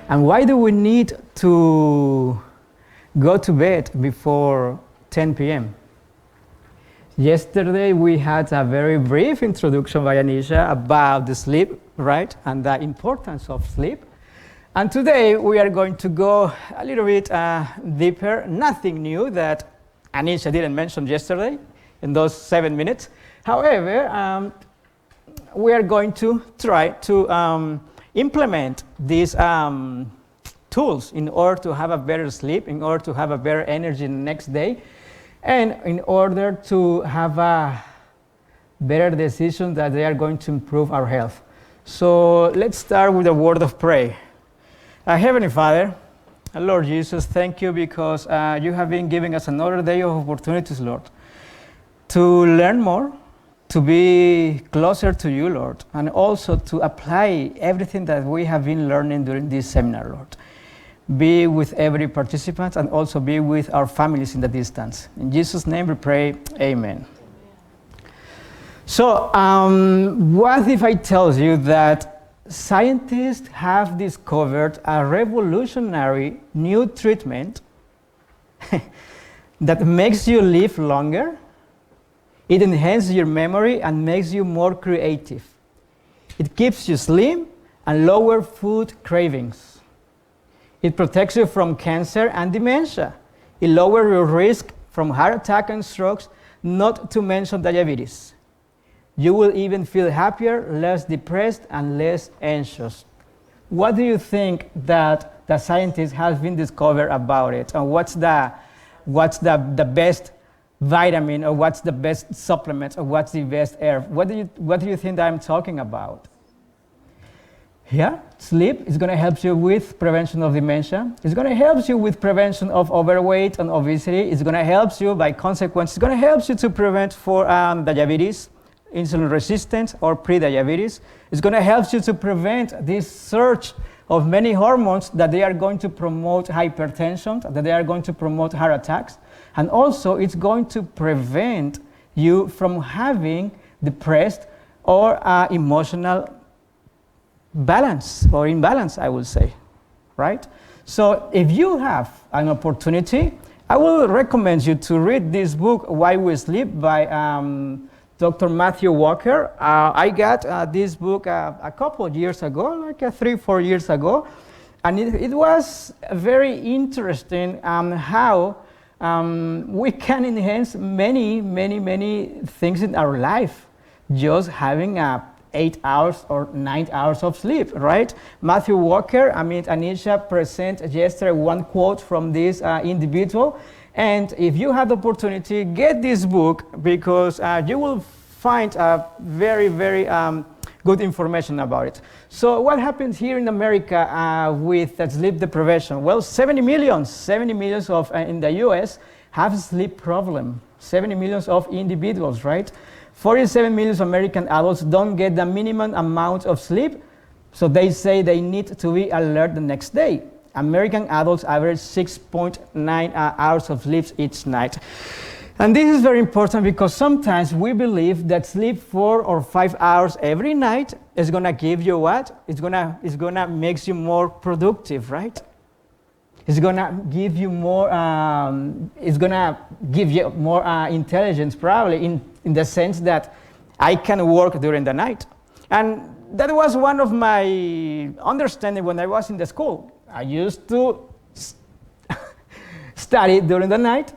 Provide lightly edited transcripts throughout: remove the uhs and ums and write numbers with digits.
And why do we need to go to bed before 10 p.m.? Yesterday we had a very brief introduction by Anisha about the sleep, right, and the importance of sleep. And today we are going to go a little bit deeper. Nothing new that Anisha didn't mention yesterday in those 7 minutes. However, we are going to try to implement these tools in order to have a better sleep, in order to have a better energy the next day, and in order to have a better decision that they are going to improve our health. So let's start with a word of prayer. Heavenly Father, Lord Jesus, thank you because you have been giving us another day of opportunities, Lord, to learn more, to be closer to you, Lord, and also to apply everything that we have been learning during this seminar, Lord. Be with every participant and also be with our families in the distance. In Jesus' name we pray, amen. So, what if I tell you that scientists have discovered a revolutionary new treatment that makes you live longer? It enhances your memory and makes you more creative. It keeps you slim and lower food cravings. It protects you from cancer and dementia. It lowers your risk from heart attack and strokes, not to mention diabetes. You will even feel happier, less depressed, and less anxious. What do you think that the scientists have been discovered about it? And what's the best vitamin, or what's the best supplement, or what's the best herb? What do you think that I'm talking about? Yeah, sleep is going to help you with prevention of dementia. It's going to help you with prevention of overweight and obesity. It's going to help you, by consequence, it's going to help you to prevent for diabetes, insulin resistance, or pre-diabetes. It's going to help you to prevent this surge of many hormones that they are going to promote hypertension, that they are going to promote heart attacks. And also, it's going to prevent you from having depressed or emotional balance or imbalance, I would say, right? So if you have an opportunity, I will recommend you to read this book, Why We Sleep, by Dr. Matthew Walker. I got this book a couple of years ago, like 3-4 years ago, and it was very interesting how we can enhance many things in our life just having 8 hours or 9 hours of sleep, right? Matthew Walker, Anisha presented yesterday one quote from this individual. And if you have the opportunity, get this book because you will find very good information about it. So what happens here in America with sleep deprivation? Well, 70 million of in the US have sleep problem. 70 million of individuals, right? 47 million American adults don't get the minimum amount of sleep, so they say they need to be alert the next day. American adults average 6.9 hours of sleep each night. And this is very important because sometimes we believe that sleep 4 or 5 hours every night is gonna give you what? It's gonna make you more productive, right? It's gonna give you more. It's gonna give you more intelligence, probably in the sense that I can work during the night, and that was one of my understanding when I was in the school. I used to study during the night,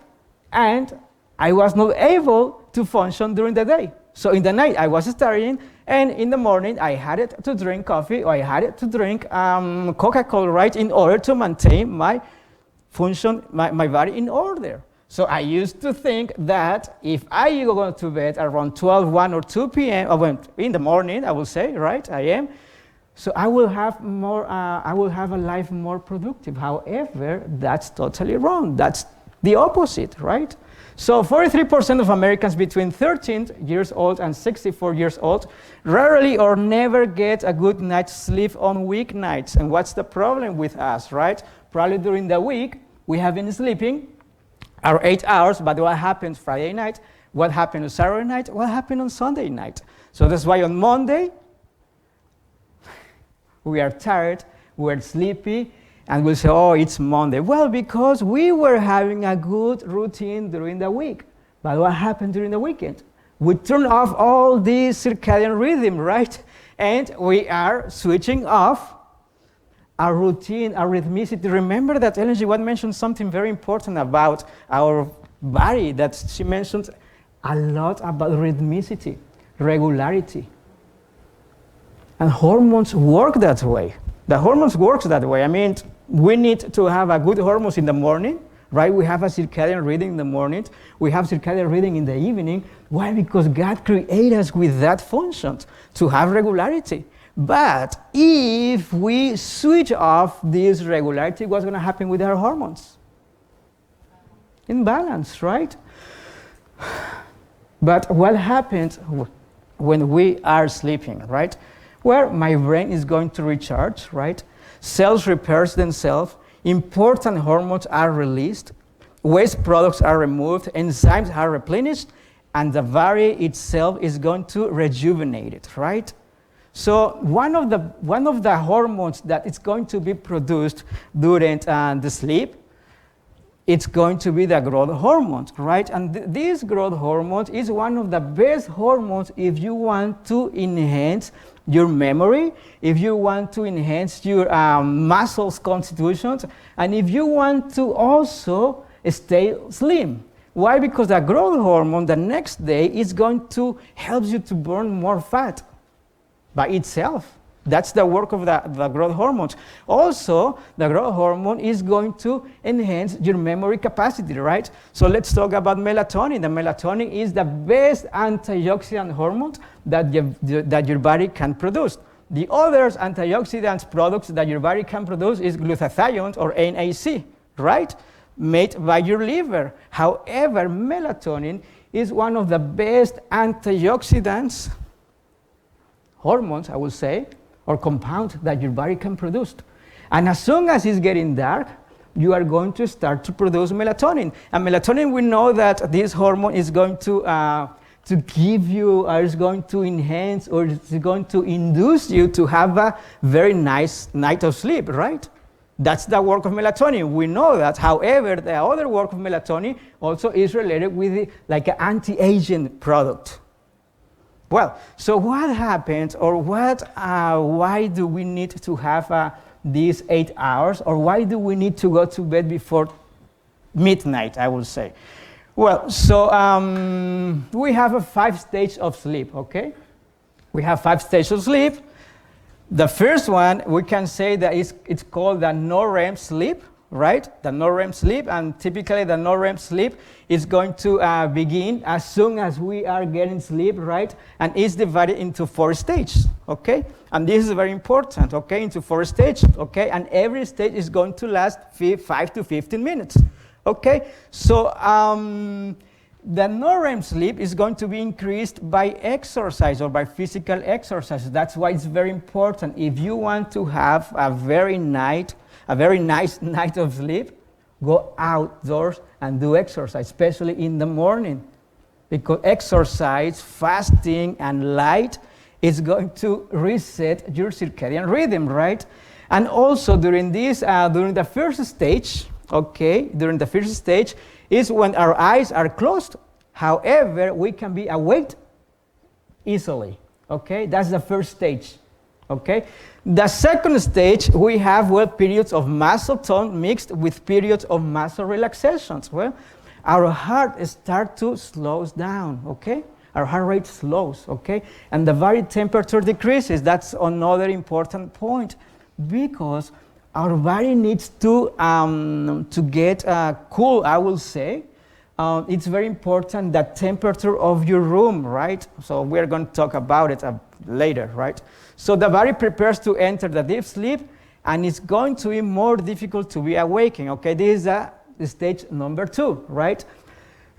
and I was not able to function during the day. So in the night I was studying, and in the morning I had to drink coffee, or I had to drink Coca-Cola, right, in order to maintain my function, my body in order. So I used to think that if I go to bed around 12, 1 or 2 p.m., or in the morning, I will say, right, I am, so I will have more, I will have a life more productive. However, that's totally wrong. That's the opposite, right? So 43% of Americans between 13 years old and 64 years old rarely or never get a good night's sleep on weeknights. And what's the problem with us, right? Probably during the week, we have been sleeping our 8 hours, but what happens Friday night? What happened on Saturday night? What happened on Sunday night? So that's why on Monday, we are tired, we're sleepy, And we'll say, oh, it's Monday. Well, because we were having a good routine during the week. But what happened during the weekend? We turned off all the circadian rhythm, right? And we are switching off our routine, our rhythmicity. Remember that Ellen G. Watt mentioned something very important about our body, that she mentioned a lot about rhythmicity, regularity. And hormones work that way. The hormones work that way. I mean, we need to have a good hormones in the morning, right? We have a circadian rhythm in the morning. We have circadian rhythm in the evening. Why? Because God created us with that function, to have regularity. But if we switch off this regularity, what's going to happen with our hormones? Imbalance, right? But what happens when we are sleeping, right? Well, my brain is going to recharge, right? Cells repairs themselves, important hormones are released, waste products are removed, enzymes are replenished, and the body itself is going to rejuvenate it, right? So one of the hormones that is going to be produced during the sleep, it's going to be the growth hormones, right? And this growth hormone is one of the best hormones if you want to enhance your memory, if you want to enhance your muscles constitutions, and if you want to also stay slim. Why? Because the growth hormone the next day is going to help you to burn more fat by itself. That's the work of the growth hormones. Also, the growth hormone is going to enhance your memory capacity, right? So let's talk about melatonin. The melatonin is the best antioxidant hormone that your body can produce. The other antioxidant products that your body can produce is glutathione or NAC, right? Made by your liver. However, melatonin is one of the best antioxidants hormones, I would say, or compounds that your body can produce. And as soon as it's getting dark, you are going to start to produce melatonin. And melatonin, we know that this hormone is going to give you, or is going to enhance, or is going to induce you to have a very nice night of sleep, right? That's the work of melatonin. We know that. However, the other work of melatonin also is related with like an anti-aging product. Well, so what happens, or why do we need to have these 8 hours, or why do we need to go to bed before midnight, I will say? Well, so we have 5 stages of sleep, okay? We have 5 stages of sleep. The first one, we can say that it's called the no-REM sleep, right? The no-REM sleep, and typically the no-REM sleep is going to begin as soon as we are getting sleep, right? And it's divided into 4 stages, okay? And this is very important, okay? Into 4 stages, okay? And every stage is going to last 5 to 15 minutes, okay? So the no-REM sleep is going to be increased by exercise or by physical exercise. That's why it's very important. If you want to have a very nice night of sleep, go outdoors and do exercise, especially in the morning. Because exercise, fasting, and light is going to reset your circadian rhythm, right? And also during the first stage, okay, during the first stage is when our eyes are closed. However, we can be awake easily, okay? That's the first stage. Okay. The second stage, we have periods of muscle tone mixed with periods of muscle relaxations. Well, our heart starts to slow down. Okay, our heart rate slows. Okay, and the body temperature decreases. That's another important point, because our body needs to get cool. I will say. It's very important, the temperature of your room, right? So we're going to talk about it later, right? So the body prepares to enter the deep sleep, and it's going to be more difficult to be awakened, okay? This is stage number 2, right?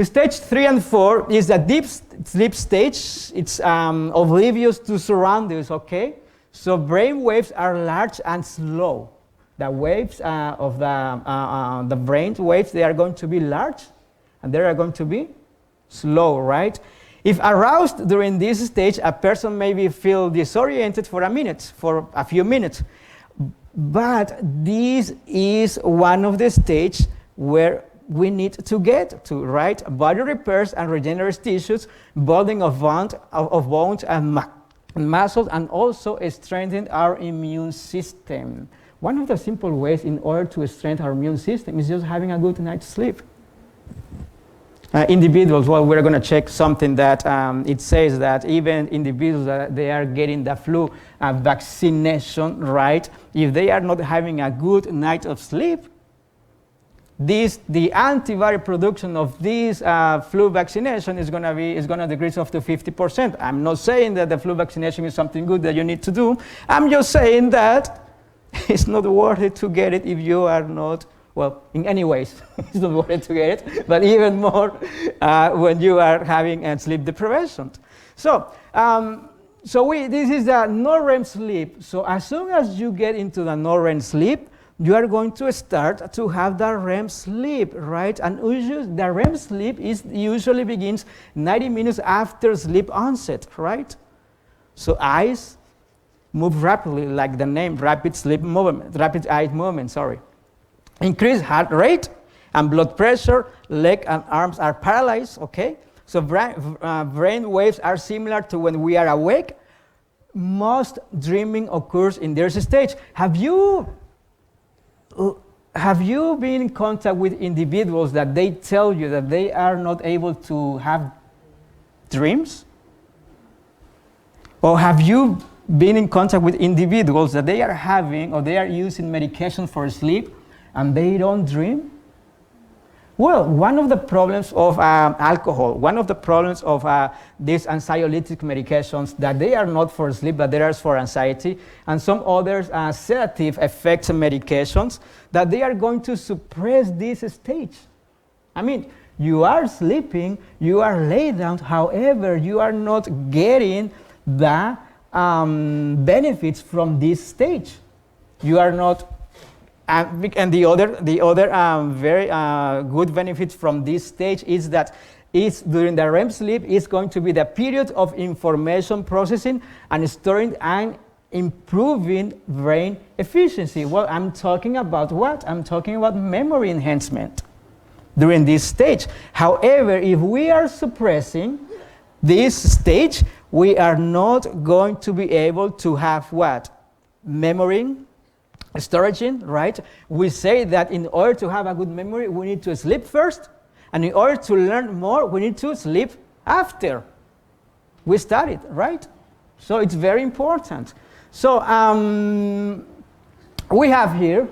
Stage 3 and 4 is the deep sleep stage. It's oblivious to surroundings, okay? So brain waves are large and slow. The waves of the brain waves, they are going to be large, and they are going to be slow, right? If aroused during this stage, a person may feel disoriented for a few minutes. But this is one of the stages where we need to get to, right? Body repairs and regenerates tissues, building of bones and muscles, and also strengthen our immune system. One of the simple ways in order to strengthen our immune system is just having a good night's sleep. Individuals, well, we're going to check something that it says that even individuals that they are getting the flu vaccination, right? If they are not having a good night of sleep, the antibody production of this flu vaccination is going to decrease up to 50%. I'm not saying that the flu vaccination is something good that you need to do. I'm just saying that it's not worth it to get it if you are not. Well, in any ways, it's not worth it to get it, but even more when you are having sleep deprivation. So, this is the no-REM sleep. So as soon as you get into the no-REM sleep, you are going to start to have the REM sleep, right? And the REM sleep usually begins 90 minutes after sleep onset, right? So eyes move rapidly, like the name, rapid eye movement, sorry. Increased heart rate and blood pressure, leg and arms are paralyzed, okay? So brain waves are similar to when we are awake. Most dreaming occurs in this stage. Have you been in contact with individuals that they tell you that they are not able to have dreams? Or have you been in contact with individuals that they are having or they are using medication for sleep and they don't dream? Well, one of the problems of alcohol, one of the problems of these anxiolytic medications, that they are not for sleep, but they are for anxiety, and some others sedative effects medications, that they are going to suppress this stage. I mean, you are sleeping, you are laid down, however, you are not getting the benefits from this stage. You are not. And the other very good benefits from this stage is that during the REM sleep is going to be the period of information processing and storing and improving brain efficiency. Well, I'm talking about what? I'm talking about memory enhancement during this stage. However, if we are suppressing this stage, we are not going to be able to have what? Memory storage, right? We say that in order to have a good memory, we need to sleep first, and in order to learn more, we need to sleep after we studied, right? So it's very important. So we have here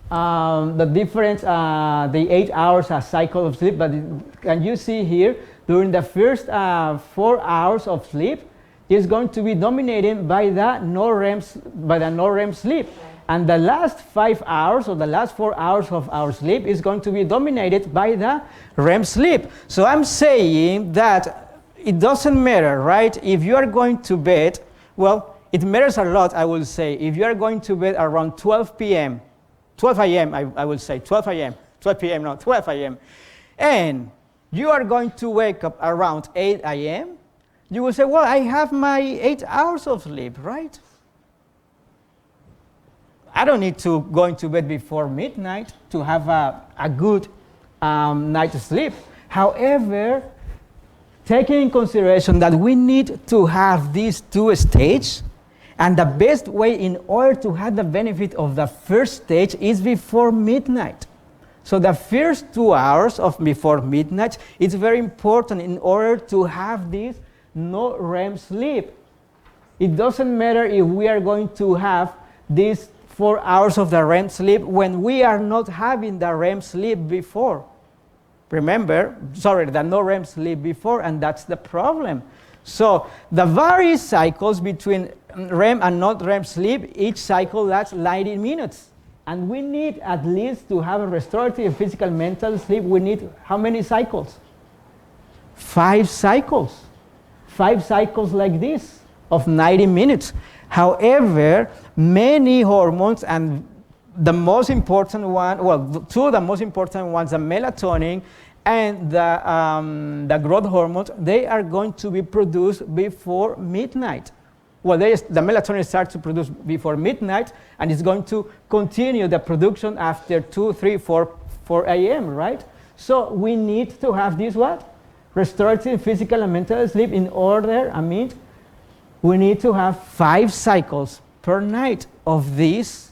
the different, the 8 hours cycle of sleep, but can you see here, during the first 4 hours of sleep, is going to be dominated by the no-REM sleep. And the last 5 hours or the last 4 hours of our sleep is going to be dominated by the REM sleep. So I'm saying that it doesn't matter, right? If you are going to bed, well, it matters a lot, I will say. If you are going to bed around 12 p.m., 12 a.m., I will say, 12 a.m., 12 p.m., no, 12 a.m., and you are going to wake up around 8 a.m., you will say, well, I have my 8 hours of sleep, right? I don't need to go into bed before midnight to have a good night's sleep. However, taking in consideration that we need to have these two stages, and the best way in order to have the benefit of the first stage is before midnight. So the first 2 hours of before midnight is very important in order to have this no REM sleep. It doesn't matter if we are going to have these 4 hours of the REM sleep when we are not having the REM sleep before. Remember, the no REM sleep before, and that's the problem. So the various cycles between REM and not REM sleep, each cycle lasts 90 minutes. And we need, at least to have a restorative physical mental sleep, we need how many cycles? 5 cycles. 5 cycles like this of 90 minutes. However, many hormones, and the most important one, well, two of the most important ones, the melatonin and the growth hormones, they are going to be produced before midnight. Well, the melatonin starts to produce before midnight, and it's going to continue the production after 2, 3, 4 a.m., right? So we need to have this what? Restorative physical and mental sleep in order, we need to have 5 cycles per night of this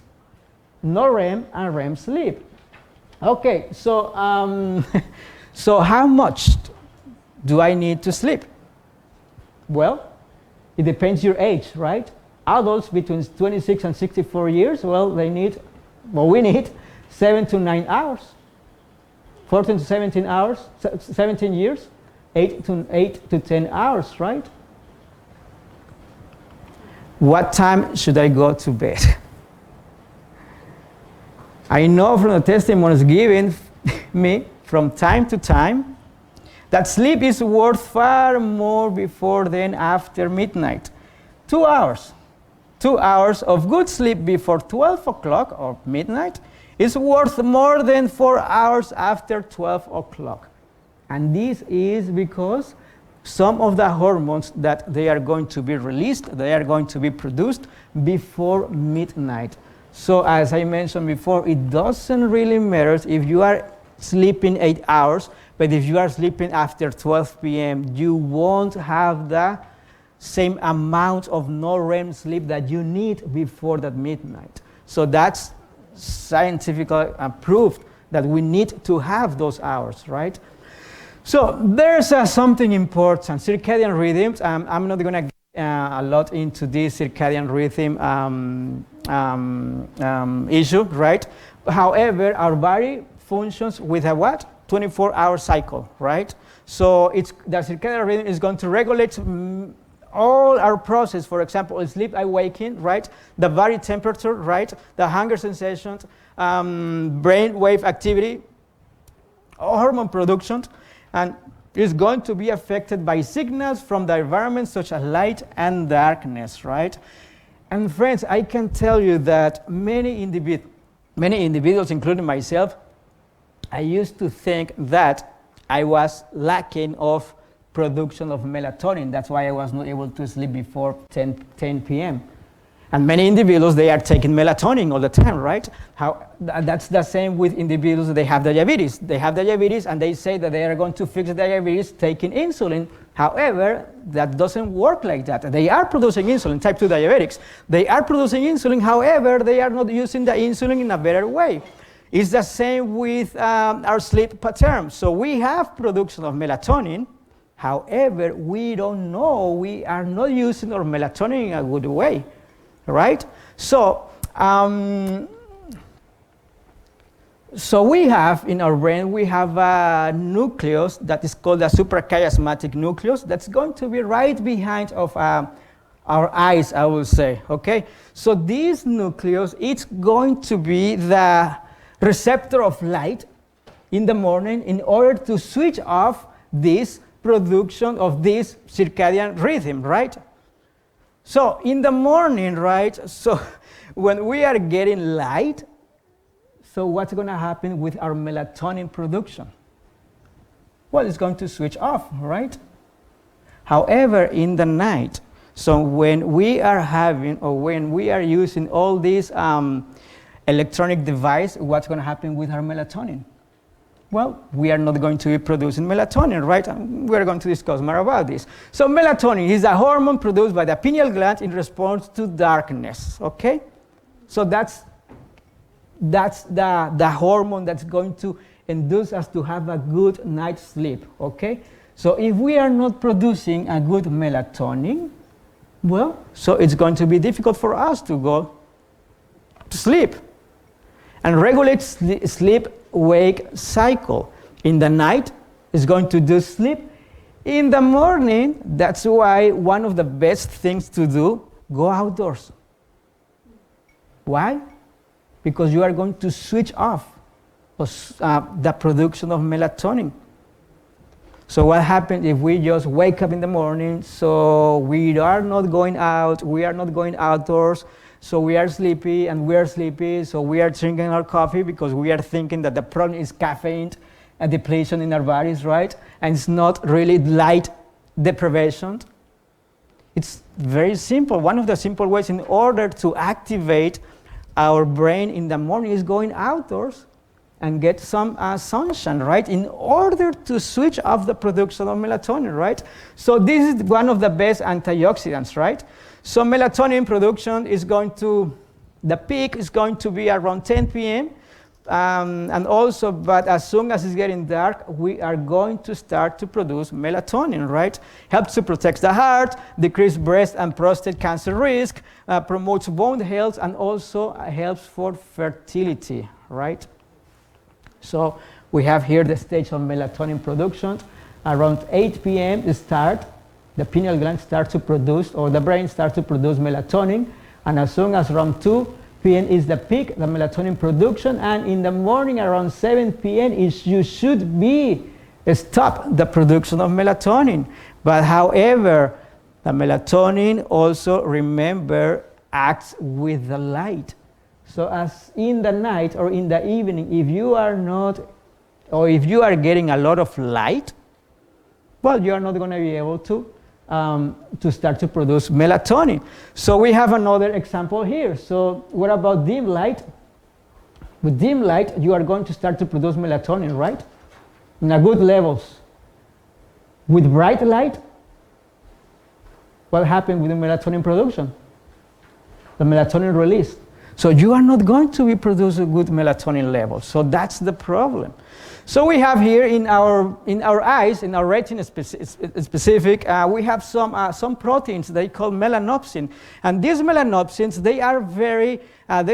non-REM and REM sleep. Okay, so, so how much do I need to sleep? Well, it depends your age, right? Adults between 26 and 64 years, we need 7 to 9 hours. 14 to 17 hours, 17 years, 8 to 10 hours, right? What time should I go to bed? I know from the testimonies given me from time to time that sleep is worth far more before than after midnight. 2 hours. 2 hours of good sleep before 12 o'clock or midnight is worth more than 4 hours after 12 o'clock. And this is because some of the hormones that they are going to be released, they are going to be produced before midnight. So as I mentioned before, it doesn't really matter if you are sleeping 8 hours, but if you are sleeping after 12 p.m., you won't have the same amount of non-REM sleep that you need before that midnight. So that's scientifically proved that we need to have those hours, right? So there's something important, circadian rhythms. I'm not going to get a lot into this circadian rhythm issue, right? However, our body functions with a what? 24-hour cycle, right? So the circadian rhythm is going to regulate all our process. For example, sleep awakening, right? The body temperature, right? The hunger sensations, brain wave activity, hormone production, and is going to be affected by signals from the environment such as light and darkness, right? And friends, I can tell you that many individuals, including myself, I used to think that I was lacking of production of melatonin. That's why I was not able to sleep before 10 p.m. And many individuals, they are taking melatonin all the time, right? That's the same with individuals that have diabetes. They have diabetes and they say that they are going to fix diabetes taking insulin. However, that doesn't work like that. They are producing insulin, type 2 diabetics. They are producing insulin, however, they are not using the insulin in a better way. It's the same with our sleep pattern. So we have production of melatonin, however, we don't know, we are not using our melatonin in a good way. Right? So, so we have in our brain, we have a nucleus that is called the suprachiasmatic nucleus that's going to be right behind of our eyes, I will say, okay? So this nucleus, it's going to be the receptor of light in the morning in order to switch off this production of this circadian rhythm, right? So in the morning, right, so when we are getting light, so what's going to happen with our melatonin production? Well, it's going to switch off, right? However, in the night, so when we are having or when we are using all these electronic devices, what's going to happen with our melatonin? Well, we are not going to be producing melatonin, right? And we're going to discuss more about this. So melatonin is a hormone produced by the pineal gland in response to darkness, okay? So that's the hormone that's going to induce us to have a good night's sleep, okay? So if we are not producing a good melatonin, well, so it's going to be difficult for us to go to sleep. And regulate sleep-wake cycle. In the night, it's going to do sleep. In the morning, that's why one of the best things to do, go outdoors. Why? Because you are going to switch off the production of melatonin. So what happens if we just wake up in the morning, so we are not going out, we are not going outdoors, so we are sleepy, so we are drinking our coffee because we are thinking that the problem is caffeine and depletion in our bodies, right? And it's not really light deprivation. It's very simple. One of the simple ways in order to activate our brain in the morning is going outdoors and get some sunshine, right? In order to switch off the production of melatonin, right? So this is one of the best antioxidants, right? So melatonin production is going to, the peak is going to be around 10 p.m. And also, but as soon as it's getting dark, we are going to start to produce melatonin, right? Helps to protect the heart, decrease breast and prostate cancer risk, promotes bone health, and also helps for fertility, right? So we have here the stage of melatonin production. Around 8 p.m. the pineal gland starts to produce, or the brain starts to produce melatonin, and as soon as around 2 p.m. is the peak, the melatonin production, and in the morning around 7 p.m. you should be stop the production of melatonin. But however, the melatonin also, remember, acts with the light. So as in the night or in the evening, if you are not, or if you are getting a lot of light, well, you are not going to be able to start to produce melatonin. So we have another example here. So what about dim light? With dim light, you are going to start to produce melatonin, right? In a good levels. With bright light, what happened with the melatonin production? The melatonin release. So you are not going to be producing good melatonin levels. So that's the problem. So we have here in our eyes, in our retina specific, we have some proteins they call melanopsin, and these melanopsins, they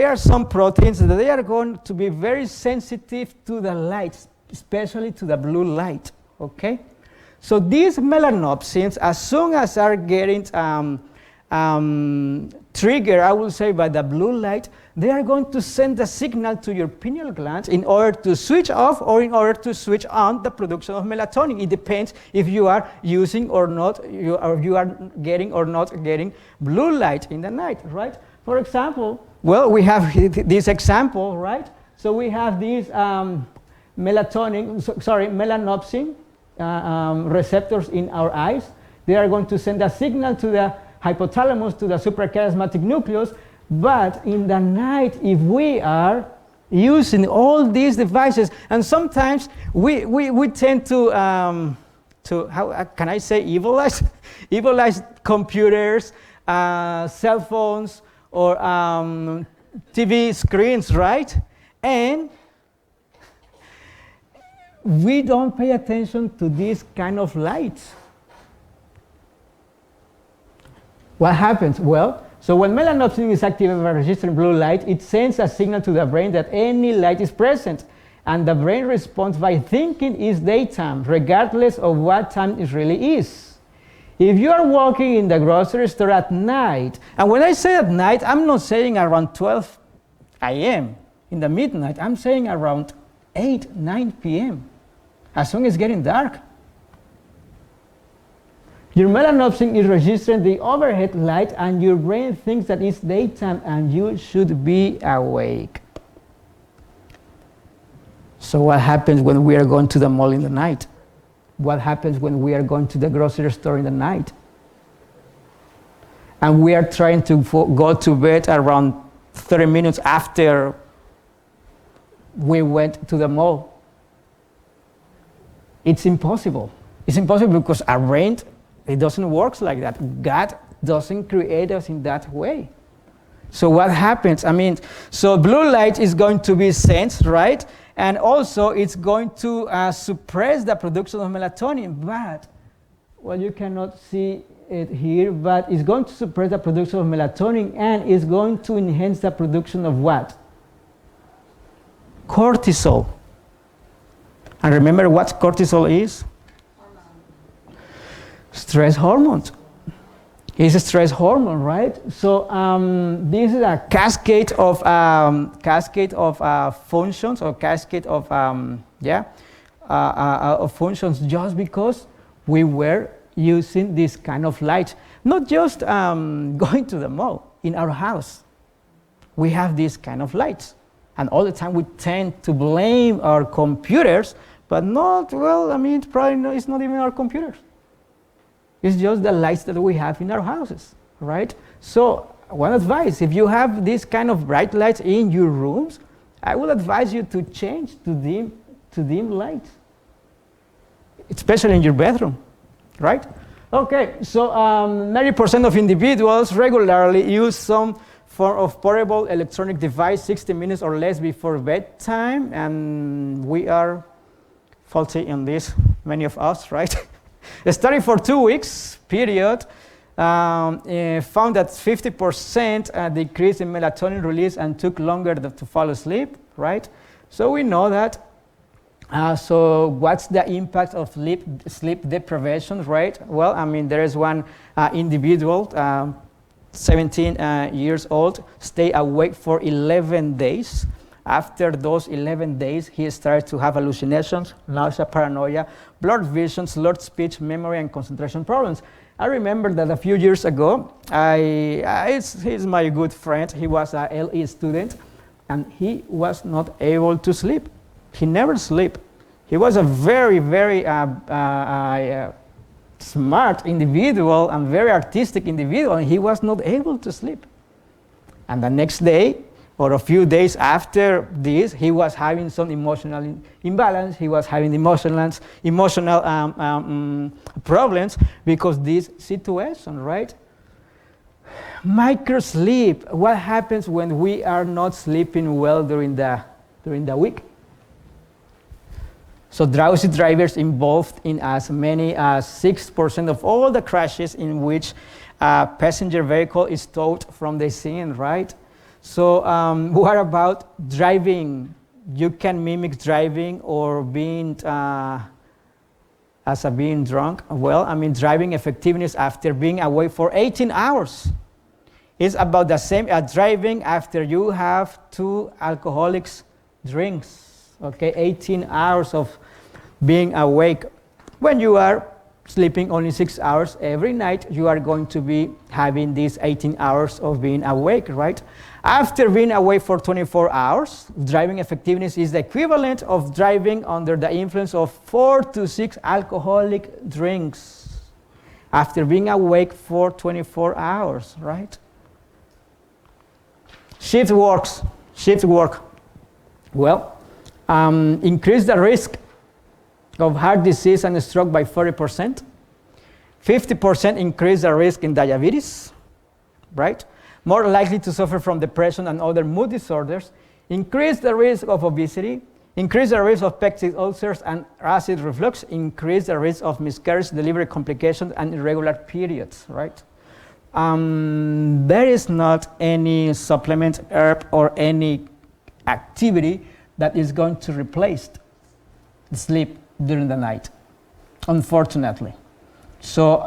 are some proteins that they are going to be very sensitive to the light, especially to the blue light. Okay, so these melanopsins, as soon as are getting triggered, I will say, by the blue light, they are going to send a signal to your pineal glands in order to switch off or in order to switch on the production of melatonin. It depends if you are using or not, you are getting or not getting blue light in the night, right? For example, well, we have this example, right? So we have these melanopsin receptors in our eyes. They are going to send a signal to the hypothalamus, to the suprachiasmatic nucleus. But in the night, if we are using all these devices, and sometimes we tend to how can I say, evilize computers, cell phones, or TV screens, right? And we don't pay attention to this kind of lights. What happens? Well, so when melanopsin is activated by registering blue light, it sends a signal to the brain that any light is present, and the brain responds by thinking it's daytime, regardless of what time it really is. If you are walking in the grocery store at night, and when I say at night, I'm not saying around 12 a.m. in the midnight, I'm saying around 8, 9 p.m. as soon as it's getting dark. Your melanopsin is registering the overhead light, and your brain thinks that it's daytime and you should be awake. So what happens when we are going to the mall in the night? What happens when we are going to the grocery store in the night? And we are trying to go to bed around 30 minutes after we went to the mall. It's impossible. It's impossible because our brain, it doesn't work like that. God doesn't create us in that way. So what happens? I mean, so blue light is going to be sensed, right? And also it's going to suppress the production of melatonin. But, well, you cannot see it here, but it's going to suppress the production of melatonin, and it's going to enhance the production of what? Cortisol. And remember what cortisol is? Stress hormones. It's a stress hormone, right? So this is a cascade of functions, or cascade of functions, just because we were using this kind of light. Not just going to the mall. In our house, we have this kind of lights, and all the time we tend to blame our computers, but not, well, I mean, it's not even our computers. It's just the lights that we have in our houses, right? So one advice, if you have this kind of bright lights in your rooms, I would advise you to change to dim lights, especially in your bedroom, right? Okay, so 90% of individuals regularly use some form of portable electronic device 60 minutes or less before bedtime, and we are faulty in this, many of us, right? A study for 2 weeks period found that 50% decrease in melatonin release and took longer to fall asleep, right? So we know that. So what's the impact of sleep deprivation, right? Well, I mean, there is one individual, 17 years old, stay awake for 11 days. After those 11 days, he started to have hallucinations, nausea, paranoia, blurred vision, slurred speech, memory, and concentration problems. I remember that a few years ago, he's my good friend. He was a LE student, and he was not able to sleep. He never slept. He was a very, very smart individual and very artistic individual, and he was not able to sleep. And the next day, or a few days after this, he was having some emotional imbalance. He was having emotional problems because this situation, right? Microsleep. What happens when we are not sleeping well during the week? So drowsy drivers involved in as many as 6% of all the crashes in which a passenger vehicle is towed from the scene, right? So what about driving? You can mimic driving or being being drunk. Well, I mean, driving effectiveness after being away for 18 hours is about the same as driving after you have 2 alcoholic drinks. Okay, 18 hours of being awake. When you are sleeping only 6 hours every night, you are going to be having these 18 hours of being awake, right? After being awake for 24 hours, driving effectiveness is the equivalent of driving under the influence of 4 to 6 alcoholic drinks. After being awake for 24 hours, right? Shift work. Well, increase the risk of heart disease and stroke by 40%. 50% increase the risk in diabetes, right? More likely to suffer from depression and other mood disorders. Increase the risk of obesity. Increase the risk of peptic ulcers and acid reflux. Increase the risk of miscarriage, delivery complications, and irregular periods, right? There is not any supplement, herb, or any activity that is going to replace sleep during the night, unfortunately. So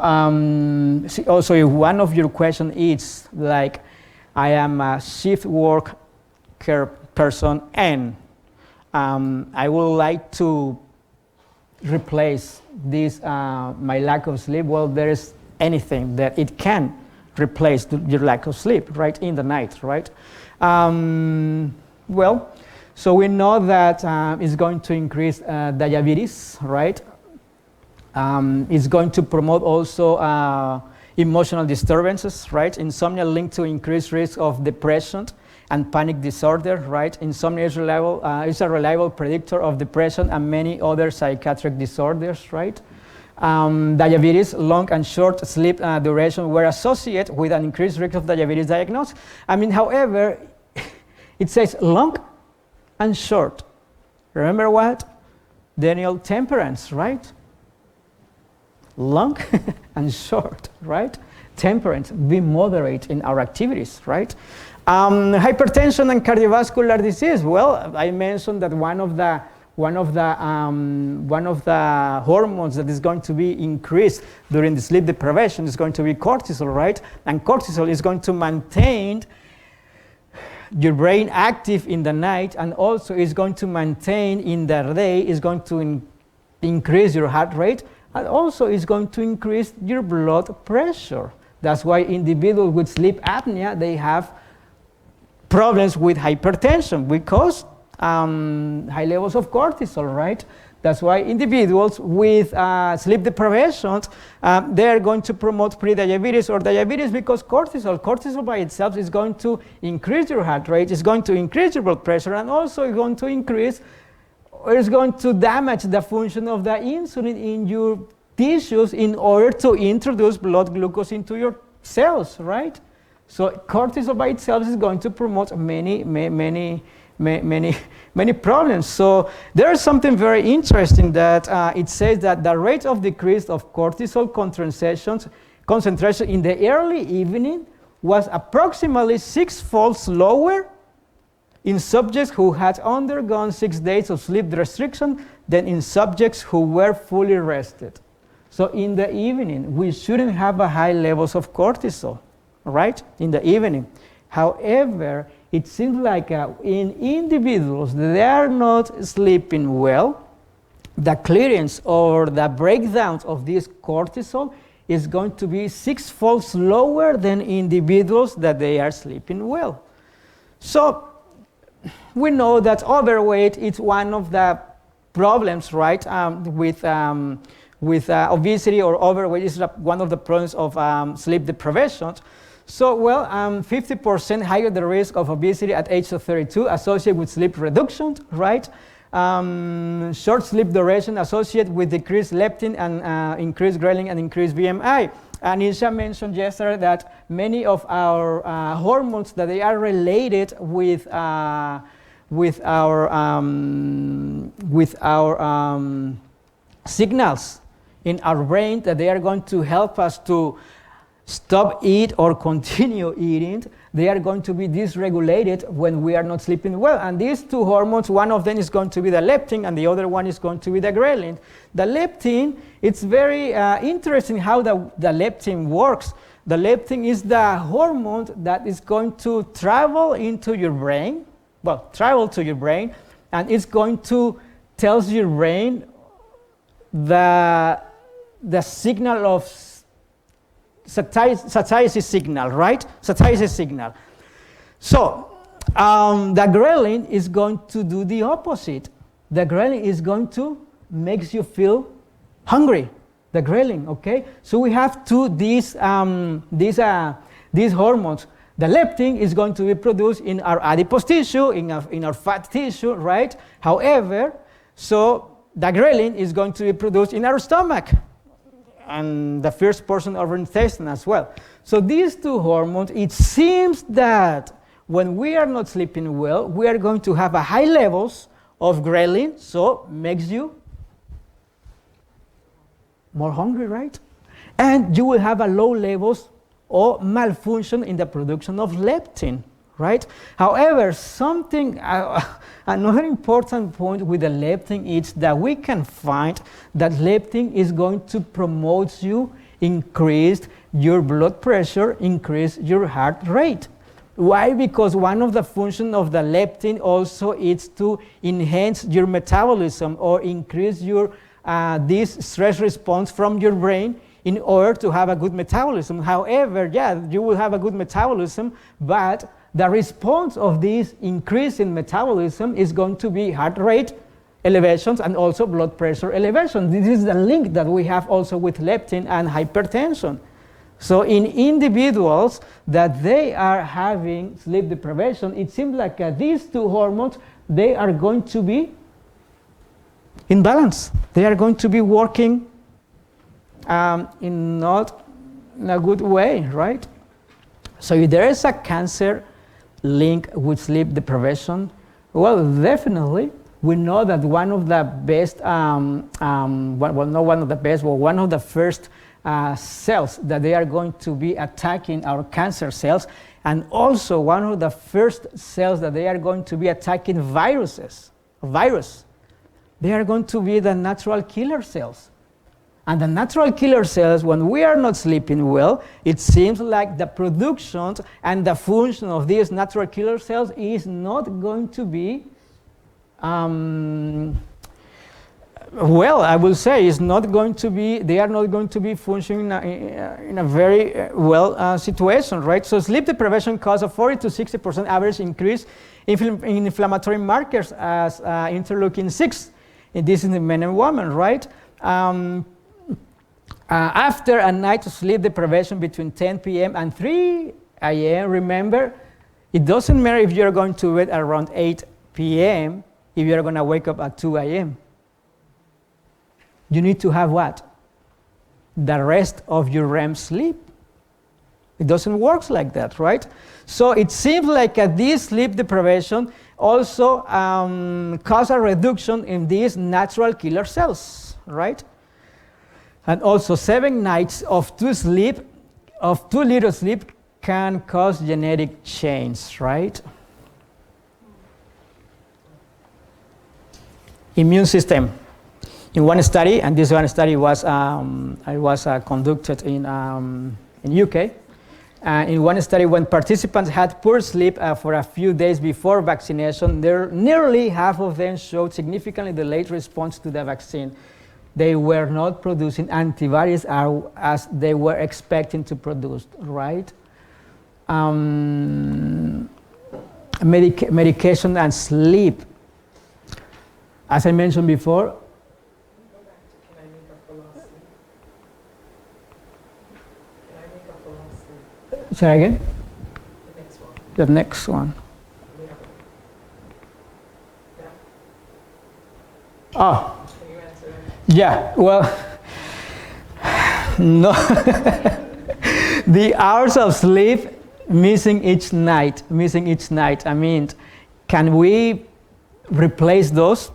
also if one of your questions is like, I am a shift worker person and I would like to replace this, my lack of sleep, well, there is anything that it can replace your lack of sleep, right, in the night, right? Well, so we know that it's going to increase diabetes, right? It's going to promote also emotional disturbances, right? Insomnia linked to increased risk of depression and panic disorder, right? Insomnia is a reliable predictor of depression and many other psychiatric disorders, right? Diabetes, long and short sleep duration were associated with an increased risk of diabetes diagnosis. I mean, however, it says long and short. Remember what? Daniel Temperance, right? Long and short, right? Temperance, be moderate in our activities, right? Hypertension and cardiovascular disease. Well, I mentioned that one of the hormones that is going to be increased during the sleep deprivation is going to be cortisol, right? And cortisol is going to maintain your brain active in the night, and also is going to maintain in the day, is going to increase your heart rate, and also is going to increase your blood pressure. That's why individuals with sleep apnea, they have problems with hypertension because high levels of cortisol, right? That's why individuals with sleep deprivation, they're going to promote prediabetes or diabetes because cortisol by itself is going to increase your heart rate, it's going to increase your blood pressure, and also it's going to increase, or it's going to damage the function of the insulin in your tissues in order to introduce blood glucose into your cells, right? So cortisol by itself is going to promote many problems. So there is something very interesting that it says that the rate of decrease of cortisol concentration in the early evening was approximately 6-fold lower in subjects who had undergone 6 days of sleep restriction than in subjects who were fully rested. So in the evening, we shouldn't have a high levels of cortisol, right? In the evening. However, it seems like in individuals that are not sleeping well, the clearance or the breakdown of this cortisol is going to be 6-fold lower than individuals that they are sleeping well. So we know that overweight is one of the problems, right? With obesity or overweight is one of the problems of sleep deprivation. So, well, 50% higher the risk of obesity at age of 32 associated with sleep reduction, right? Short sleep duration associated with decreased leptin and increased ghrelin and increased BMI. And Isha mentioned yesterday that many of our hormones that they are related with our signals in our brain, that they are going to help us to stop eat or continue eating, they are going to be dysregulated when we are not sleeping well. And these two hormones, one of them is going to be the leptin and the other one is going to be the ghrelin. The leptin, it's very interesting how the leptin works. The leptin is the hormone that is going to travel into your brain, travel to your brain, and it's going to tell your brain the signal of satiety signal, right? Satiety signal. So the ghrelin is going to do the opposite. The ghrelin is going to make you feel hungry. The ghrelin, okay? So we have these hormones. The leptin is going to be produced in our adipose tissue, in our fat tissue, right? However, so the ghrelin is going to be produced in our stomach and the first portion of our intestine as well. So these two hormones, it seems that when we are not sleeping well, we are going to have a high levels of ghrelin, so makes you more hungry, right? And you will have a low levels or malfunction in the production of leptin, right? However, another important point with the leptin is that we can find that leptin is going to promote you, increase your blood pressure, increase your heart rate. Why? Because one of the functions of the leptin also is to enhance your metabolism or increase your this stress response from your brain in order to have a good metabolism. However, yeah, you will have a good metabolism, but the response of this increase in metabolism is going to be heart rate elevations and also blood pressure elevations. This is the link that we have also with leptin and hypertension. So in individuals that they are having sleep deprivation, it seems like these two hormones, they are going to be in balance. They are going to be working in not in a good way, right? So if there is a cancer link with sleep deprivation, well, definitely we know that one of the best, one of the first cells that they are going to be attacking our cancer cells, and also one of the first cells that they are going to be attacking virus. They are going to be the natural killer cells. And the natural killer cells, when we are not sleeping well, it seems like the production and the function of these natural killer cells is not going to be, well, I will say it's not going to be, they are not going to be functioning in a very well situation, right? So sleep deprivation causes a 40 to 60% average increase in inflammatory markers as interleukin-6, this is in men and women, right? After a night of sleep deprivation between 10 p.m. and 3 a.m., remember, it doesn't matter if you're going to bed around 8 p.m. if you're going to wake up at 2 a.m. You need to have what? The rest of your REM sleep. It doesn't work like that, right? So it seems like this sleep deprivation also causes a reduction in these natural killer cells, right? And also 7 nights of too little sleep can cause genetic change, right? Immune system. In one study, and this one study was conducted in UK. In one study, when participants had poor sleep for a few days before vaccination, nearly half of them showed significantly delayed response to the vaccine. They were not producing antibodies as they were expecting to produce, right? Medication and sleep. As I mentioned before, say again? The next one. The next one. Oh. Can you answer it? Yeah, well, no. The hours of sleep missing each night. I mean, can we replace those?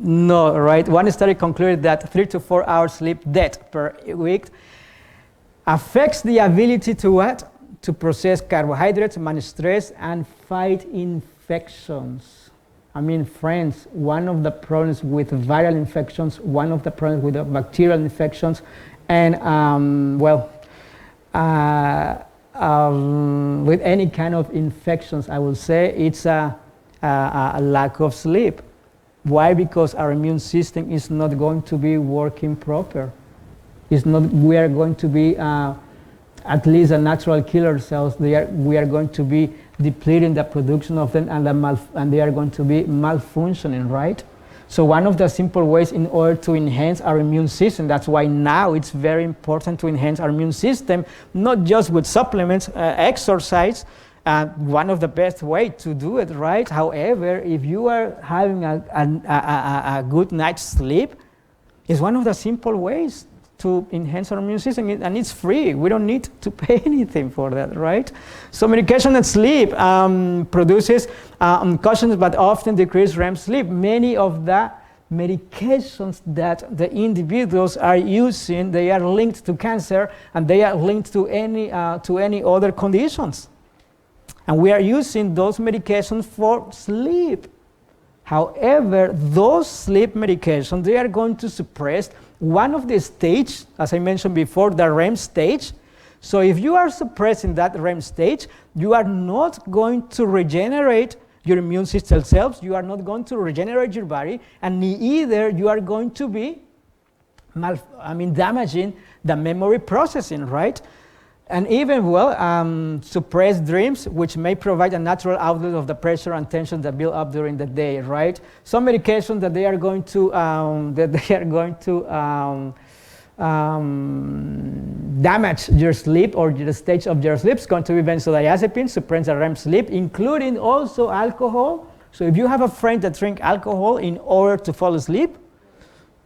No, right? One study concluded that 3 to 4 hours sleep debt per week affects the ability to what? To process carbohydrates, manage stress, and fight infections. I mean, friends, one of the problems with viral infections, one of the problems with bacterial infections, and with any kind of infections, I will say it's a lack of sleep. Why? Because our immune system is not going to be working proper. We are going to be, at least the natural killer cells, we are going to be depleting the production of them, and they are going to be malfunctioning, right? So one of the simple ways in order to enhance our immune system, that's why now it's very important to enhance our immune system, not just with supplements, exercise, one of the best way to do it, right? However, if you are having a good night's sleep, it's one of the simple ways to enhance our immune system, and it's free. We don't need to pay anything for that, right? So medication and sleep produces unconscious but often decreased REM sleep. Many of the medications that the individuals are using, they are linked to cancer, and they are linked to any other conditions. And we are using those medications for sleep. However, those sleep medications, they are going to suppress one of the stages, as I mentioned before, the REM stage. So if you are suppressing that REM stage, you are not going to regenerate your immune system cells, you are not going to regenerate your body, and either you are going to be damaging the memory processing, right? And even, suppressed dreams, which may provide a natural outlet of the pressure and tension that build up during the day, right? Some medications that they are going to damage your sleep or the stage of your sleep is going to be benzodiazepines, suppress the REM sleep, including also alcohol. So if you have a friend that drinks alcohol in order to fall asleep,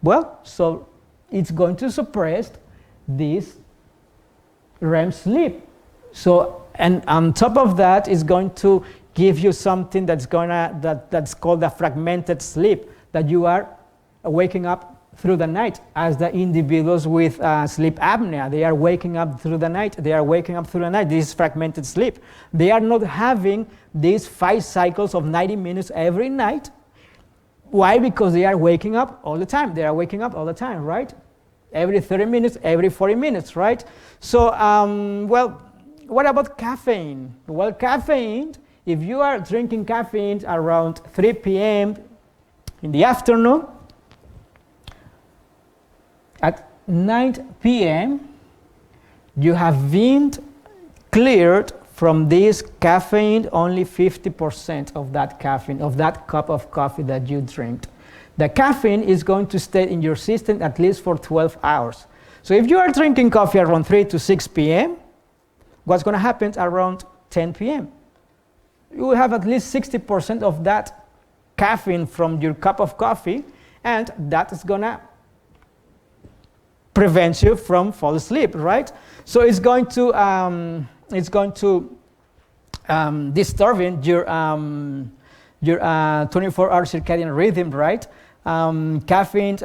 well, so it's going to suppress this REM sleep. So, and on top of that, it's going to give you something that's called the fragmented sleep, that you are waking up through the night, as the individuals with sleep apnea. They are waking up through the night. This is fragmented sleep. They are not having these 5 cycles of 90 minutes every night. Why? Because they are waking up all the time. Right? Every 30 minutes, every 40 minutes, right? So, what about caffeine? Well, caffeine, if you are drinking caffeine around 3 p.m. in the afternoon, at 9 p.m., you have been cleared from this caffeine only 50% of that caffeine, of that cup of coffee that you drink. The caffeine is going to stay in your system at least for 12 hours. So if you are drinking coffee around 3 to 6 p.m., what's going to happen around 10 p.m.? You will have at least 60% of that caffeine from your cup of coffee, and that is going to prevent you from fall asleep, right? So it's going to disturbing your 24-hour circadian rhythm, right? Caffeine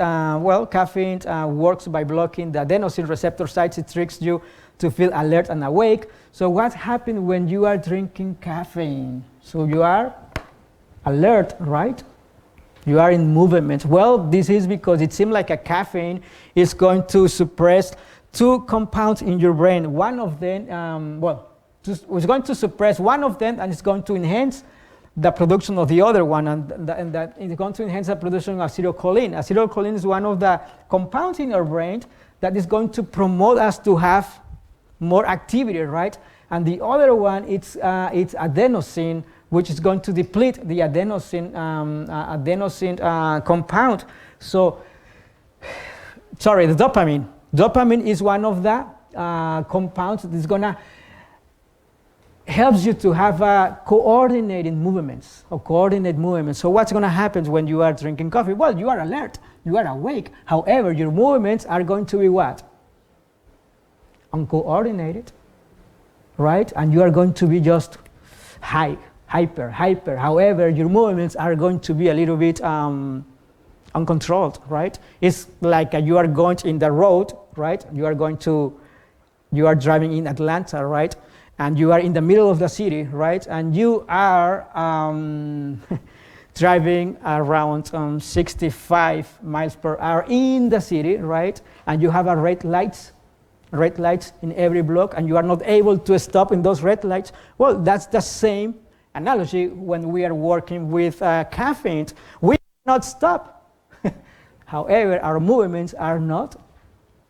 works by blocking the adenosine receptor sites. It tricks you to feel alert and awake. So what happens when you are drinking caffeine? So you are alert, right? You are in movement. Well, this is because it seems like a caffeine is going to suppress two compounds in your brain. One of them, it's going to suppress one of them, and it's going to enhance the production of the other one, and that is going to enhance the production of acetylcholine. Acetylcholine is one of the compounds in our brain that is going to promote us to have more activity, right? And the other one, it's adenosine, which is going to deplete the adenosine compound. So, sorry, the dopamine. Dopamine is one of the compounds that is going to helps you to have coordinated movements. So what's going to happen when you are drinking coffee? Well, you are alert, you are awake. However, your movements are going to be what? Uncoordinated, right? And you are going to be just hyper. However, your movements are going to be a little bit uncontrolled, right? It's like you are going in the road, right? You are driving in Atlanta, right? And you are in the middle of the city, right? And you are driving around 65 miles per hour in the city, right? And you have a red lights in every block, and you are not able to stop in those red lights. Well, that's the same analogy when we are working with caffeine. We cannot stop. However, our movements are not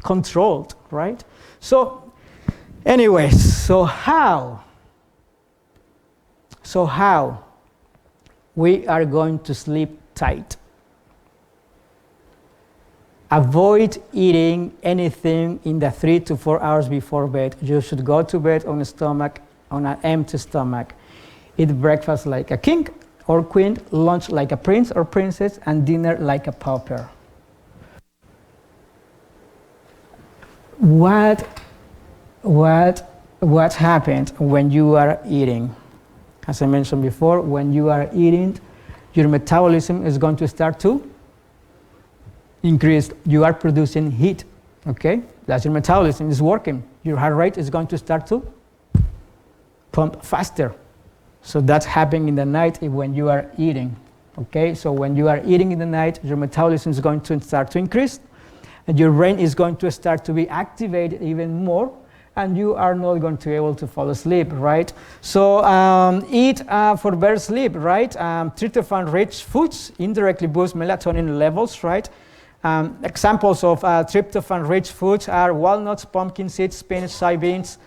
controlled, right? So, anyways, so how we are going to sleep tight? Avoid eating anything in the 3 to 4 hours before bed. You should go to bed on an empty stomach. Eat breakfast like a king or queen, lunch like a prince or princess, and dinner like a pauper. What happens when you are eating? As I mentioned before, when you are eating, your metabolism is going to start to increase. You are producing heat, okay? That's your metabolism is working. Your heart rate is going to start to pump faster. So that's happening in the night when you are eating, okay? So when you are eating in the night, your metabolism is going to start to increase, and your brain is going to start to be activated even more, and you are not going to be able to fall asleep, right? So eat for better sleep, right? Tryptophan-rich foods indirectly boost melatonin levels, right? Examples of tryptophan-rich foods are walnuts, pumpkin seeds, spinach, soybeans,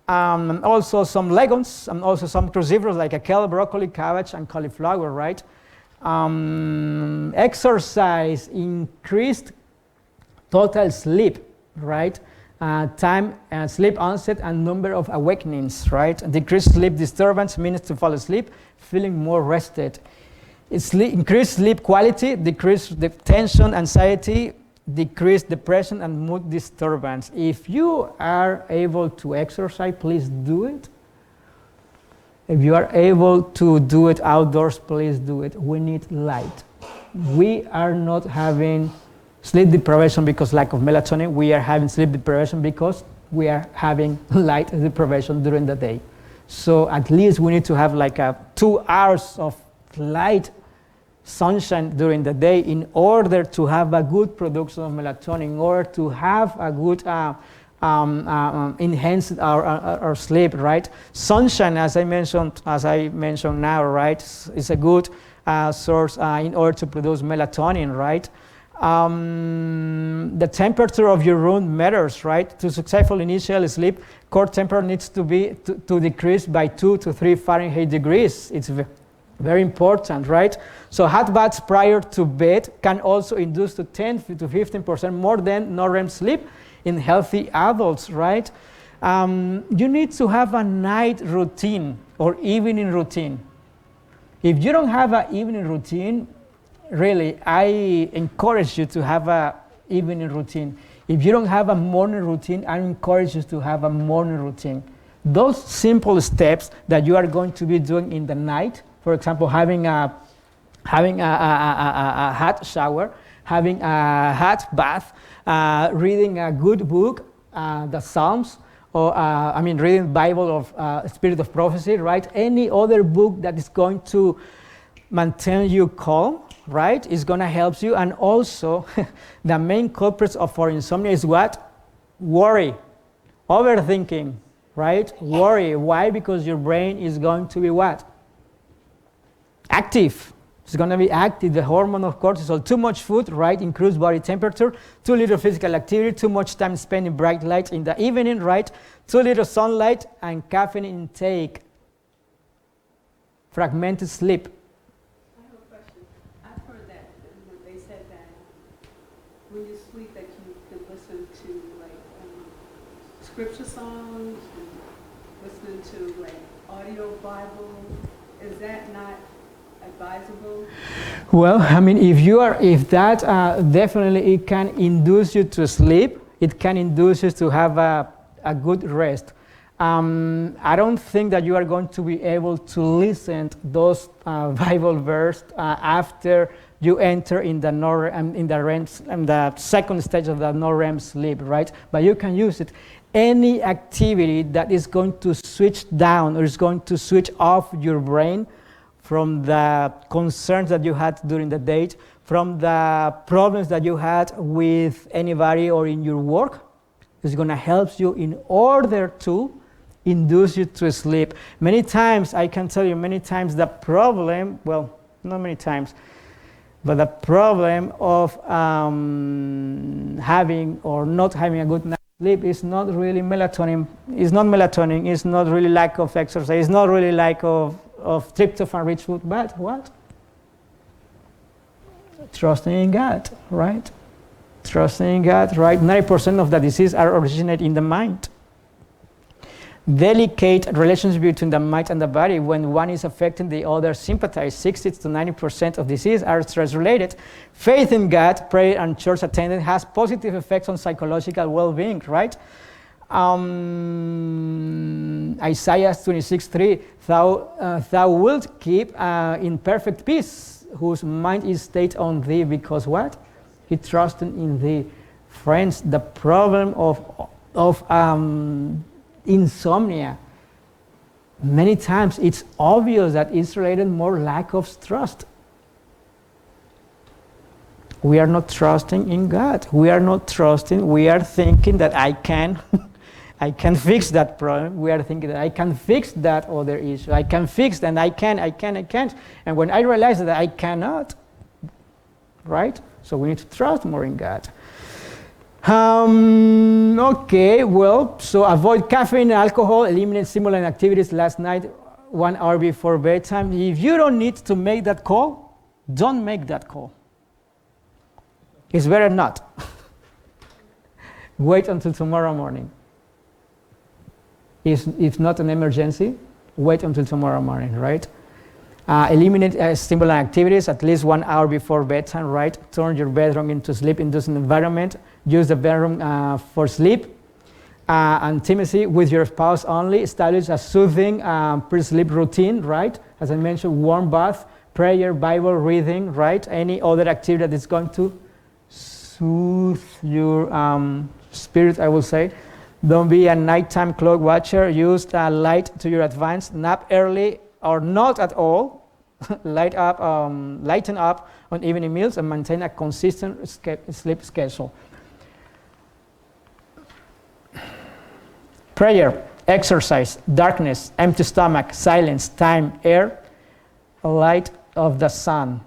also some legumes, and also some cruciferous like kale, broccoli, cabbage, and cauliflower, right? Exercise increased total sleep, right? Time, sleep onset, and number of awakenings, right? Decreased sleep disturbance means to fall asleep feeling more rested. Increased sleep quality, decreased tension, anxiety, decreased depression, and mood disturbance. If you are able to exercise, please do it. If you are able to do it outdoors, please do it. We need light. We are not having sleep deprivation because lack of melatonin. We are having sleep deprivation because we are having light deprivation during the day. So at least we need to have like 2 hours of light sunshine during the day in order to have a good production of melatonin, in order to have a good enhance our sleep, right? Sunshine, as I mentioned now, right, is a good source in order to produce melatonin, right? The temperature of your room matters, right? To successful initial sleep, core temperature needs to be to decrease by 2 to 3 Fahrenheit degrees. It's Very important, right? So hot baths prior to bed can also induce to 10 to 15% more than non-REM sleep in healthy adults, right? You need to have a night routine or evening routine. If you don't have an evening routine, really, I encourage you to have an evening routine. If you don't have a morning routine, I encourage you to have a morning routine. Those simple steps that you are going to be doing in the night, for example, having a hot shower, having a hot bath, reading a good book, the Psalms, or reading Bible of Spirit of Prophecy, right? Any other book that is going to maintain you calm, right, is going to help you. And also, the main culprits for insomnia is what? Worry, overthinking, right? Worry. Why? Because your brain is going to be what? Active. It's going to be active. The hormone of cortisol. Too much food, right, increased body temperature. Too little physical activity. Too much time spent in bright light in the evening, right? Too little sunlight and caffeine intake. Fragmented sleep. I have a question. I've heard that they said that when you sleep that you can listen to scripture songs and listening to audio Bible. Is that not advisable? Well, if that definitely it can induce you to sleep. It can induce you to have a good rest. I don't think that you are going to be able to listen to those Bible verse after you enter in the the second stage of the non-REM sleep, right? But you can use it. Any activity that is going to switch down or is going to switch off your brain from the concerns that you had during the day, from the problems that you had with anybody or in your work, is going to help you in order to induce you to sleep. Many times, I can tell you the problem, well, not many times, but the problem of having or not having a good night's sleep is not really melatonin. It's not melatonin. It's not really lack of exercise. It's not really lack of tryptophan-rich food. But what? Trusting in God, right? Trusting in God, right? 90% of the disease are originate in the mind. Delicate relationship between the mind and the body. When one is affecting, the other sympathize. 60 to 90% of disease are stress-related. Faith in God, prayer, and church attendance has positive effects on psychological well-being, right? Isaiah 26:3, thou wilt keep in perfect peace, whose mind is stayed on thee, because what? He trusted in thee. Friends, the problem of insomnia, many times it's obvious that it's related more lack of trust. We are not trusting in God. We are not trusting. We are thinking that I can fix that problem. We are thinking that I can fix that other issue. I can fix that, and I can't. And when I realize that I cannot, right? So we need to trust more in God. Okay, well, so avoid caffeine and alcohol, eliminate stimulant activities last night, 1 hour before bedtime. If you don't need to make that call, don't make that call. It's better not. Wait until tomorrow morning. If not an emergency, wait until tomorrow morning, right? Eliminate stimulant activities at least 1 hour before bedtime, right? Turn your bedroom into sleep-inducing environment. Use the bedroom for sleep. Intimacy with your spouse only. Establish a soothing pre-sleep routine, right? As I mentioned, warm bath, prayer, Bible reading, right? Any other activity that is going to soothe your spirit, I will say. Don't be a nighttime clock watcher. Use light to your advantage. Nap early or not at all. Lighten up on evening meals and maintain a consistent sleep schedule. Prayer, exercise, darkness, empty stomach, silence, time, air, light of the sun.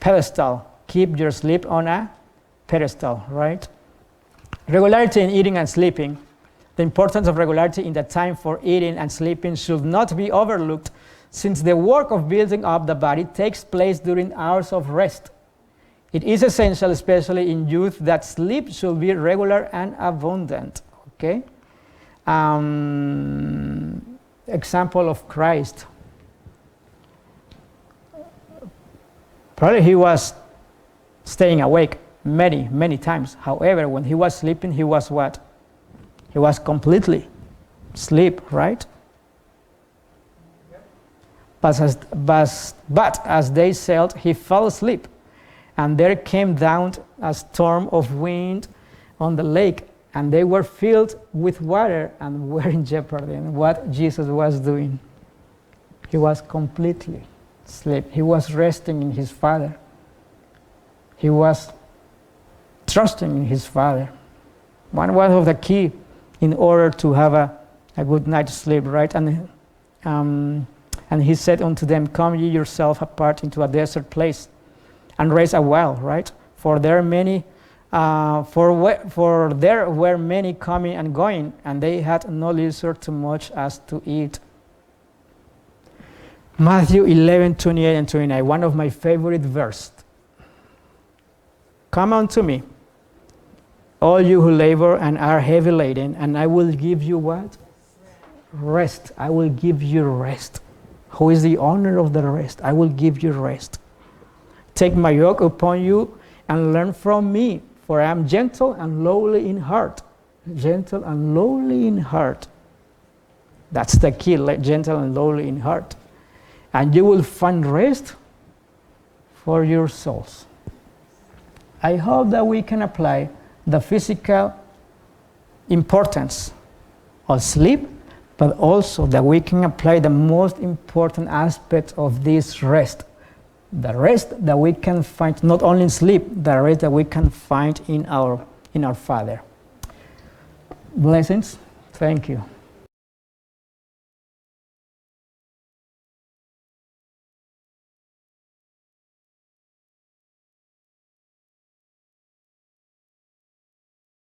Pedestal, keep your sleep on a pedestal, right? Regularity in eating and sleeping. The importance of regularity in the time for eating and sleeping should not be overlooked. since the work of building up the body takes place during hours of rest. It is essential, especially in youth, that sleep should be regular and abundant. Okay? Example of Christ. Probably he was staying awake many, many times. However, when he was sleeping, he was what? He was completely asleep, right? But as they sailed, he fell asleep, and there came down a storm of wind on the lake, and they were filled with water and were in jeopardy. And what Jesus was doing, he was completely asleep. He was resting in his Father. He was trusting in his Father. One of the key in order to have a good night's sleep, right? And he said unto them, come ye yourself apart into a desert place, and raise a well, right? For there were many coming and going, and they had no leisure to much as to eat. Matthew 11:28 and 29, one of my favorite verses. Come unto me, all you who labor and are heavy laden, and I will give you what? Rest. I will give you rest. Who is the owner of the rest? I will give you rest. Take my yoke upon you and learn from me, for I am gentle and lowly in heart. Gentle and lowly in heart. That's the key, gentle and lowly in heart. And you will find rest for your souls. I hope that we can apply the physical importance of sleep, but also that we can apply the most important aspect of this rest. The rest that we can find not only in sleep, the rest that we can find in our Father. Blessings. Thank you.